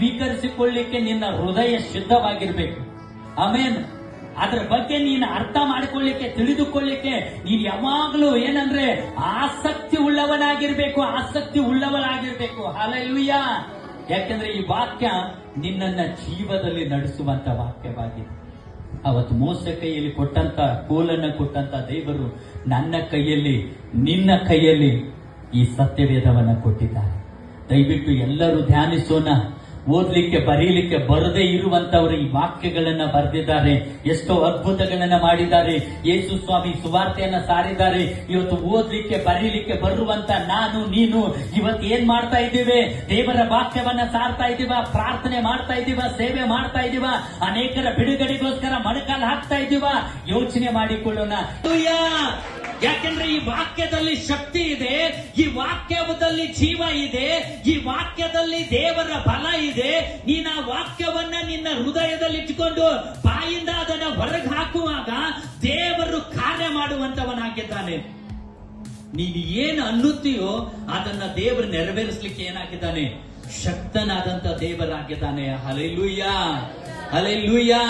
ಸ್ವೀಕರಿಸಿಕೊಳ್ಳಿಕ್ಕೆ ನಿನ್ನ ಹೃದಯ ಸಿದ್ಧವಾಗಿರ್ಬೇಕು. ಆಮೇನ್. ಅದ್ರ ಬಗ್ಗೆ ನೀನು ಅರ್ಥ ಮಾಡಿಕೊಳ್ಳಿಕ್ಕೆ, ತಿಳಿದುಕೊಳ್ಳಿಕ್ಕೆ ನೀನು ಯಾವಾಗಲೂ ಏನಂದ್ರೆ ಆಸಕ್ತಿ ಉಳ್ಳವನಾಗಿರ್ಬೇಕು. ಹಲ್ಲೆಲೂಯಾ. ಯಾಕೆಂದ್ರೆ ಈ ವಾಕ್ಯ ನಿನ್ನನ್ನ ಜೀವದಲ್ಲಿ ನಡೆಸುವಂತ ವಾಕ್ಯವಾಗಿದೆ. ಅವತ್ತು ಮೋಸ ಕೈಯಲ್ಲಿ ಕೊಟ್ಟಂತ ಕೋಲನ್ನ ಕೊಟ್ಟಂತ ದೇವರು ನನ್ನ ಕೈಯಲ್ಲಿ, ನಿನ್ನ ಕೈಯಲ್ಲಿ ಈ ಸತ್ಯವೇದವನ್ನ ಕೊಟ್ಟಿದ್ದಾರೆ. ದಯವಿಟ್ಟು ಎಲ್ಲರೂ ಧ್ಯಾನಿಸೋಣ. ಓದ್ಲಿಕ್ಕೆ ಬರೀಲಿಕ್ಕೆ ಬರದೇ ಇರುವಂತವರು ಈ ವಾಕ್ಯಗಳನ್ನ ಬರೆದಿದ್ದಾರೆ. ಎಷ್ಟೋ ಅದ್ಭುತಗಳನ್ನ ಮಾಡಿದ್ದಾರೆ. ಯೇಸು ಸ್ವಾಮಿ ಸುವಾರ್ತೆಯನ್ನ ಸಾರಿದ್ದಾರೆ. ಇವತ್ತು ಓದ್ಲಿಕ್ಕೆ ಬರೀಲಿಕ್ಕೆ ಬರುವಂತ ನಾನು ನೀನು ಇವತ್ತು ಏನ್ ಮಾಡ್ತಾ ಇದ್ದೀವಿ? ದೇವರ ವಾಕ್ಯವನ್ನ ಸಾರ್ತಾ ಇದ್ದೀವ, ಪ್ರಾರ್ಥನೆ ಮಾಡ್ತಾ ಇದ್ದೀವ, ಸೇವೆ ಮಾಡ್ತಾ ಇದ್ದೀವ, ಅನೇಕರ ಬಿಡುಗಡೆಗೋಸ್ಕರ ಮೊಣಕಾಲು ಹಾಕ್ತಾ ಇದ್ದೀವ. ಯೋಚನೆ ಮಾಡಿಕೊಳ್ಳೋಣ. ಯಾಕೆಂದ್ರೆ ಈ ವಾಕ್ಯದಲ್ಲಿ ಶಕ್ತಿ ಇದೆ, ಈ ವಾಕ್ಯದಲ್ಲಿ ಜೀವ ಇದೆ, ಈ ವಾಕ್ಯದಲ್ಲಿ ದೇವರ ಬಲ ಇದೆ. ನೀನು ಆ ವಾಕ್ಯವನ್ನ ನಿನ್ನ ಹೃದಯದಲ್ಲಿ ಇಟ್ಟುಕೊಂಡು ಬಾಯಿಂದ ಅದನ್ನ ಹೊರಗೆ ಹಾಕುವಾಗ ದೇವರು ಕಾರ್ಯ ಮಾಡುವಂತವನಾಗಿದ್ದಾನೆ. ನೀನು ಏನು ಅನ್ನುತ್ತೀಯೋ ಅದನ್ನ ದೇವರು ನೆರವೇರಿಸಲಿಕ್ಕೆ ಏನಾಗಿದ್ದಾನೆ? ಶಕ್ತನಾದಂತ ದೇವರಾಗಿದ್ದಾನೆ. Hallelujah, hallelujah.